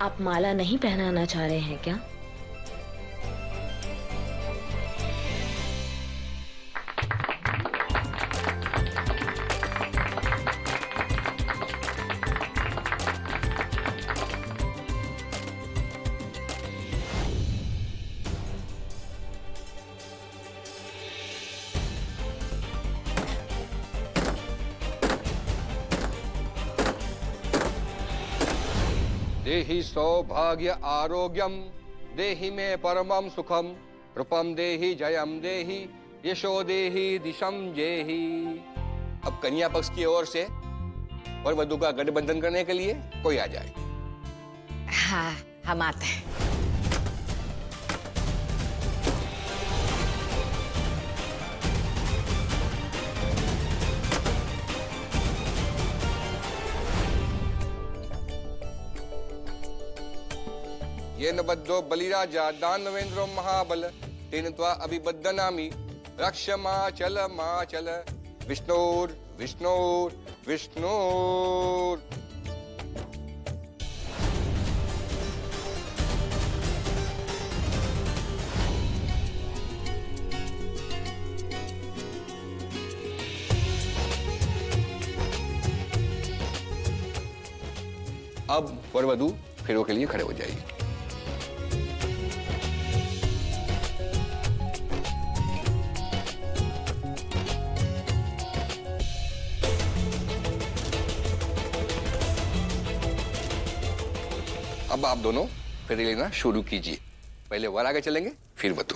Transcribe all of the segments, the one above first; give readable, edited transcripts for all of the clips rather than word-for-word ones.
आप माला नहीं पहनाना चाह रहे हैं क्या? देहि सौभाग्य आरोग्यम देहि मे परमम सुखम रूपम देहि जयम देहि यशो देहि दिशम जेहि। अब कन्या पक्ष की ओर से और वधु का गठबंधन करने के लिए कोई आ जाए। हाँ, हम आते हैं। ये न बद्धो बलिराजा दानवेंद्रो महाबल तेन त्वा अभिबद्धनामि रक्ष माचल माचल विष्णुर विष्णुर विष्णुर। अब वर वधु फेरों के लिए खड़े हो जाइए। अब आप दोनों फेरे लेना शुरू कीजिए। पहले वर आगे चलेंगे, फिर वधु।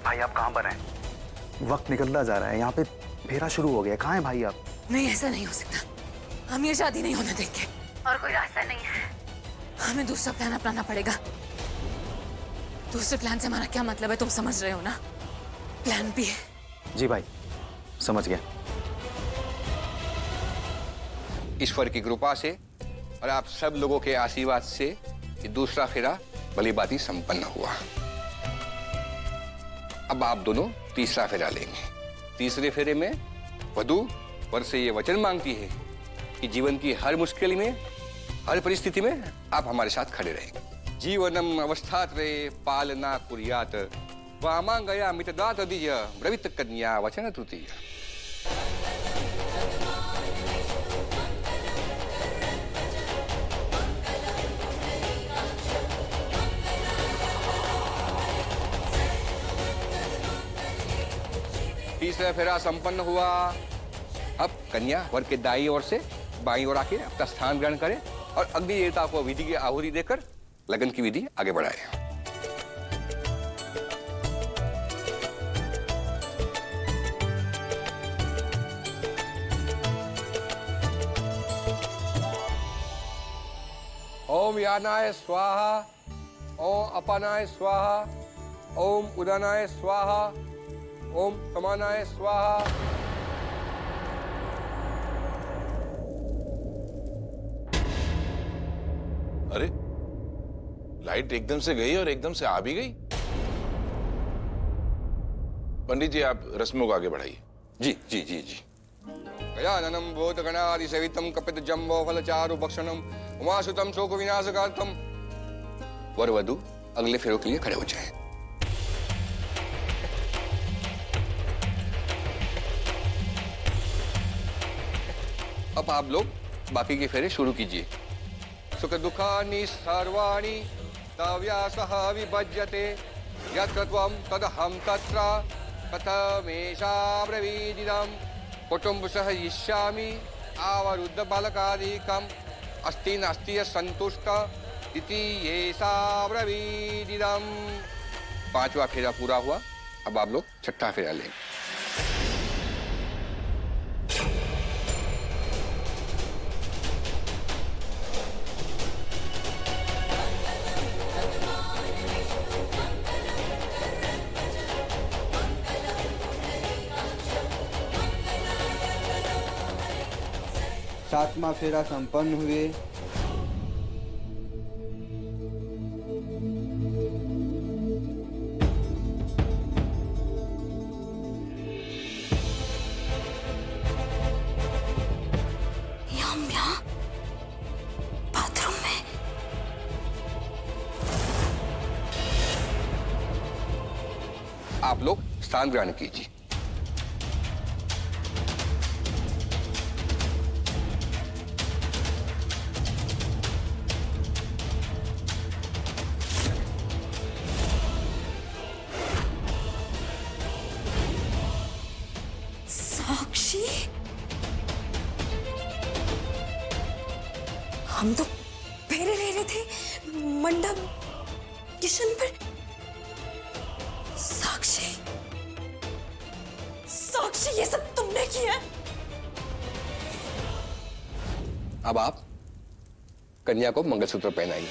भाई आप कहाँ पर हैं? वक्त निकलता जा रहा है, यहाँ पे फेरा शुरू हो गया। कहाँ हैं भाई आप? नहीं, ऐसा नहीं हो सकता। हम ये शादी नहीं होने देंगे और कोई रास्ता नहीं है। हमें दूसरा प्लान अपनाना पड़ेगा। दूसरे प्लान से हमारा क्या मतलब है, तुम समझ रहे हो ना? Plan B. जी भाई, समझ गया। ईश्वर की कृपा से और आप सब लोगों के आशीर्वाद से ये दूसरा फेरा भलीभांति संपन्न हुआ। अब आप दोनों तीसरा फेरा लेंगे। तीसरे फेरे में वधु वर से ये वचन मांगती है कि जीवन की हर मुश्किल में, हर परिस्थिति में आप हमारे साथ खड़े रहेंगे। जीवनम अवस्थात्रे पालना कुर्यात वामांगया मितदात दीय ब्रवीत कन्या वचन तृतीय। तीसरा फेरा संपन्न हुआ। अब कन्या वर के दाईं ओर से बाईं ओर आके अपना स्थान ग्रहण करे और अग्नि देवता को विधि की आहुति देकर लगन की विधि आगे बढ़ाए। ओम यानाय स्वाहा, ओम अपानाय स्वाहा, ओम उदानाय स्वाहा, ओम समानाय स्वाहा। अरे लाइट एकदम से गई और एकदम से आ भी गई। पंडित जी आप रस्मों को आगे बढ़ाइए। जी जी जी जी। गजाननम भूतगणादि सेवितम कपित जम्बो फलचारु भक्षणम उमासुतम शोक विनाशकार्थम। वर वधु अगले फेरों के लिए खड़े हो जाएं। अब आप लोग बाकी के फेरे शुरू कीजिए। सुख दुखानि सर्वाणि तव्यासः विभज्यते यत्र त्वं तदहं तत्र कथमेषा ब्रवीदिदं कुटुम्बसह यिष्यामि आवरुद्ध बालकादिकम अस्ति नास्ति संतुष्ट इति येषा ब्रवीदिदम। 5वां फेरा पूरा हुआ, अब आप लोग 6ठा फेरा लेंगे। सातवां फेरा संपन्न हुए। हम यहाँ बाथरूम में। आप लोग स्थान ग्रहण कीजिए। साक्षी, हम तो फेरे ले रहे थे मंडप किशन पर। साक्षी, साक्षी, ये सब तुमने किया? अब आप कन्या को मंगलसूत्र पहनाइए।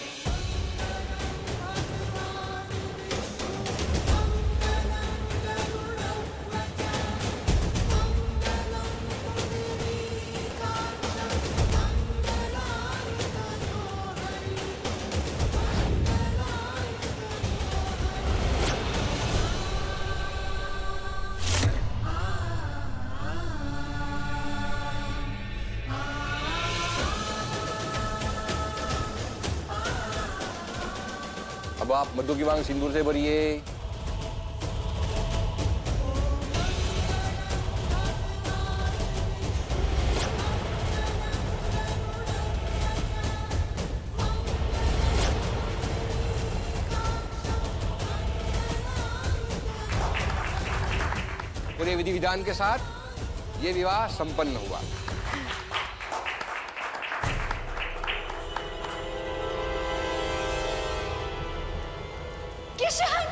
अब आप मधु की मांग सिंदूर से भरिए। पूरे विधि विधान के साथ ये विवाह संपन्न हुआ। किशन,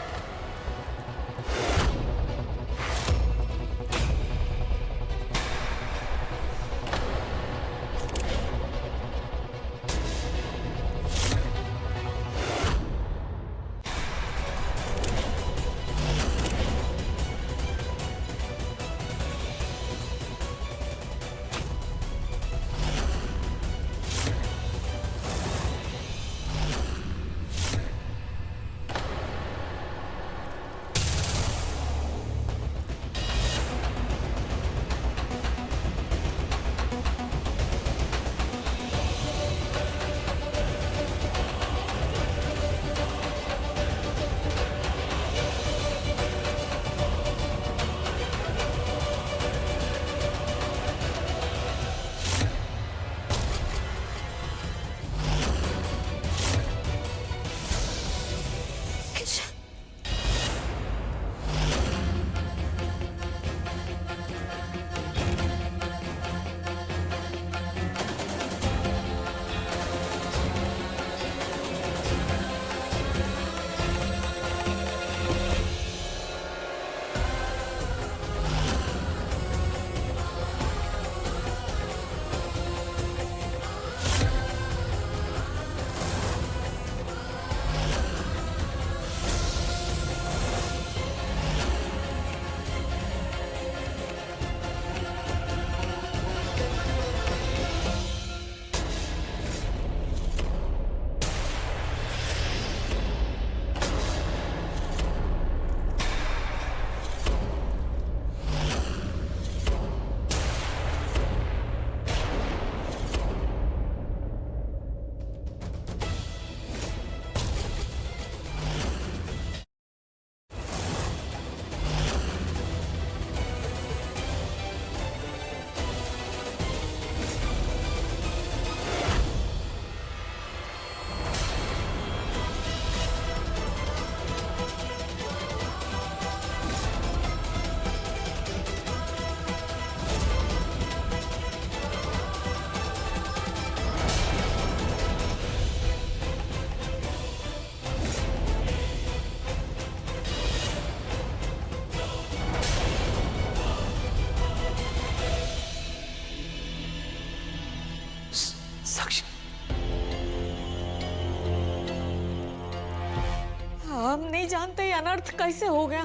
हम नहीं जानते ये अनर्थ कैसे हो गया।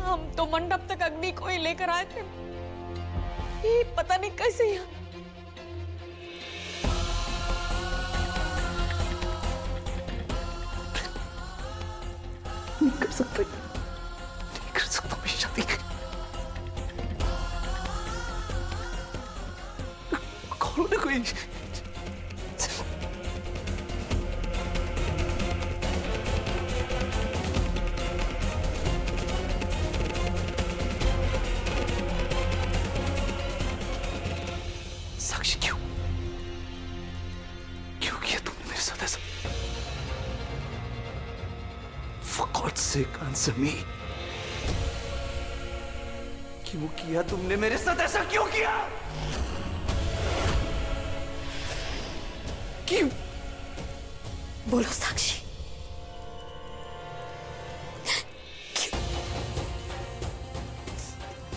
हम तो मंडप तक अग्नि को ही लेकर आए थे, ये पता नहीं कैसे यहाँ। नहीं कर सकता, नहीं कर सकता मैं शादी। कौन है कोई? साक्षी क्यों किया तुमने मेरे साथ ऐसा? For God's sake, answer me. क्यों किया तुमने मेरे साथ ऐसा? क्यों किया? क्यों? बोलो साक्षी,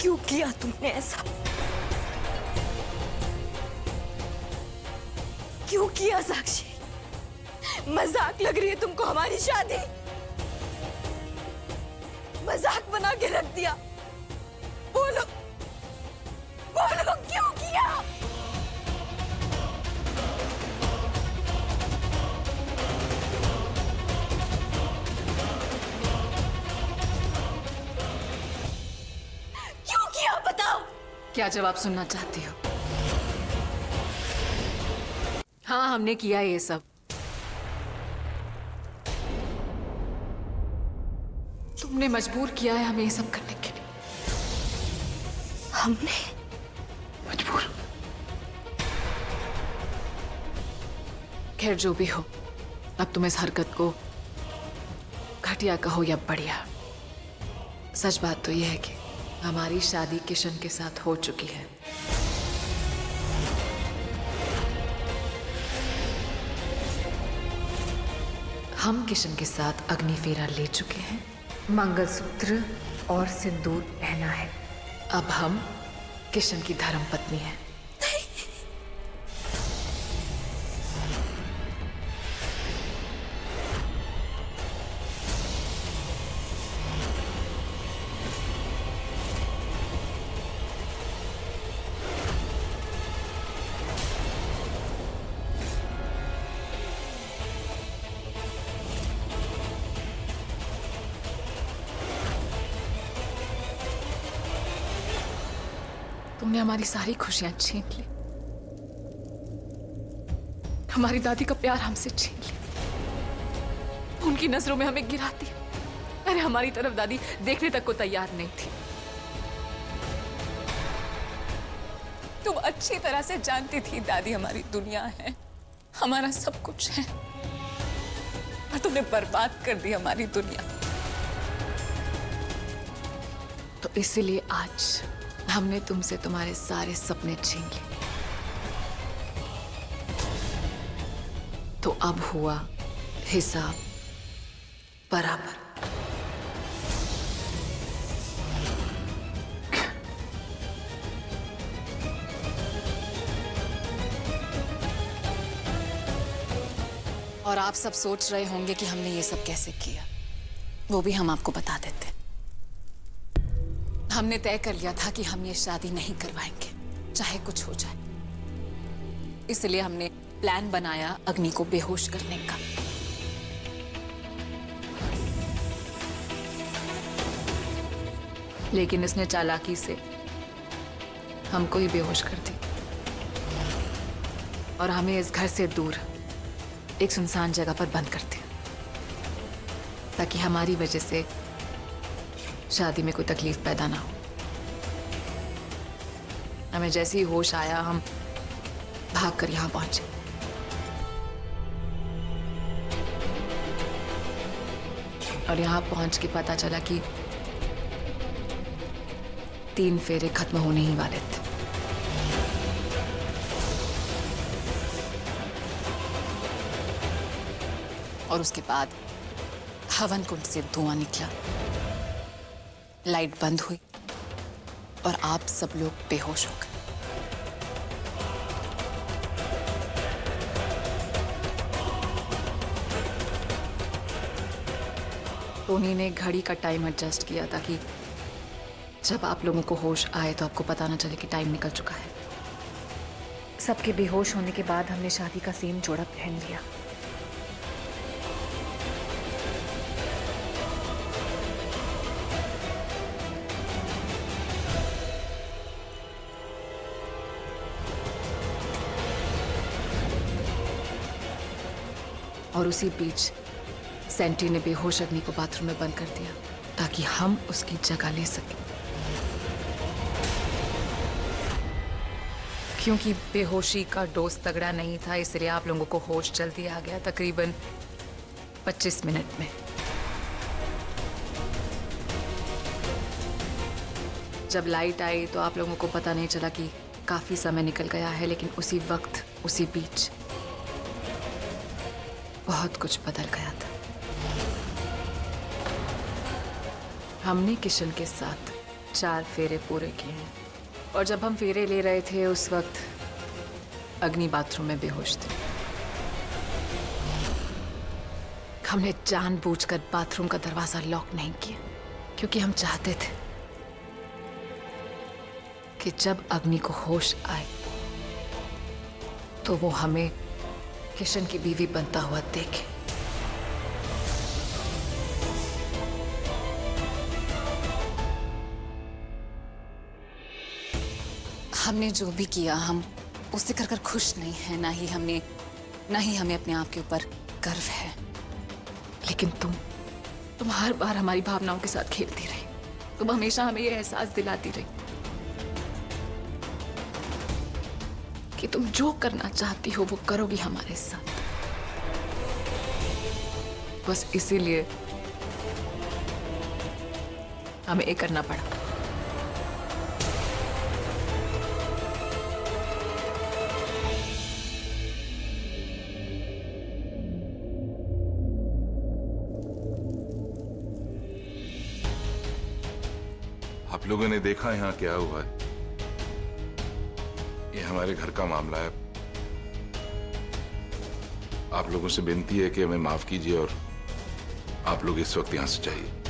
क्यों किया तुमने ऐसा? क्यों किया साक्षी? मजाक लग रही है तुमको हमारी शादी? मजाक बना के रख दिया। बोलो बोलो क्यों किया? क्यों किया बताओ। क्या जवाब सुनना चाहती हो? हाँ, हमने किया ये सब। तुमने मजबूर किया है हमें ये सब करने के लिए। हमने मजबूर? खैर जो भी हो, अब तुम इस हरकत को घटिया कहो या बढ़िया, सच बात तो यह है कि हमारी शादी किशन के साथ हो चुकी है। हम किशन के साथ अग्नि फेरा ले चुके हैं, मंगलसूत्र और सिंदूर पहना है। अब हम किशन की धर्मपत्नी हैं। तुमने हमारी सारी खुशियां छीन ली, हमारी दादी का प्यार हमसे छीन लिया, उनकी नजरों में हमें गिरा दिया। अरे हमारी तरफ दादी देखने तक को तैयार नहीं थी। तुम अच्छी तरह से जानती थी दादी हमारी दुनिया है, हमारा सब कुछ है, और तुमने बर्बाद कर दी हमारी दुनिया। तो इसीलिए आज हमने तुमसे तुम्हारे सारे सपने छीन लिए। तो अब हुआ हिसाब बराबर। और आप सब सोच रहे होंगे कि हमने ये सब कैसे किया, वो भी हम आपको बता देते। हमने तय कर लिया था कि हम ये शादी नहीं करवाएंगे, चाहे कुछ हो जाए। इसलिए हमने प्लान बनाया अग्नि को बेहोश करने का। लेकिन इसने चालाकी से हमको ही बेहोश कर दी और हमें इस घर से दूर एक सुनसान जगह पर बंद कर दिया, ताकि हमारी वजह से शादी में कोई तकलीफ पैदा ना हो। हमें जैसे ही होश आया हम भागकर यहां पहुंचे। और यहां पहुंच के पता चला कि 3 फेरे खत्म होने ही वाले थे। और उसके बाद हवन कुंड से धुआं निकला, लाइट बंद हुई और आप सब लोग बेहोश हो गए। टोनी ने घड़ी का टाइम एडजस्ट किया ताकि जब आप लोगों को होश आए तो आपको पता ना चले कि टाइम निकल चुका है। सबके बेहोश होने के बाद हमने शादी का सेम जोड़ा पहन लिया। और उसी बीच सेंटी ने बेहोश अग्नि को बाथरूम में बंद कर दिया ताकि हम उसकी जगह ले सकें। क्योंकि बेहोशी का डोज तगड़ा नहीं था, इसलिए आप लोगों को होश जल्दी आ गया, तकरीबन 25 मिनट में। जब लाइट आई तो आप लोगों को पता नहीं चला कि काफी समय निकल गया है, लेकिन उसी वक्त उसी बीच बहुत कुछ बदल गया था। हमने किशन के साथ 4 फेरे पूरे किए हैं और जब हम फेरे ले रहे थे उस वक्त अग्नि बाथरूम में बेहोश थी। हमने जानबूझकर बाथरूम का दरवाजा लॉक नहीं किया क्योंकि हम चाहते थे कि जब अग्नि को होश आए तो वो हमें किशन की बीवी बनता हुआ देखे। हमने जो भी किया हम उससे कर खुश नहीं है, ना ही हमें अपने आप के ऊपर गर्व है। लेकिन तुम हर बार हमारी भावनाओं के साथ खेलती रही। तुम हमेशा हमें यह एहसास दिलाती रही कि तुम जो करना चाहती हो वो करोगी हमारे साथ। बस इसीलिए हमें ये करना पड़ा। आप लोगों ने देखा यहाँ क्या हुआ है। ये हमारे घर का मामला है। आप लोगों से विनती है कि हमें माफ कीजिए और आप लोग इस वक्त यहाँ से जाइए।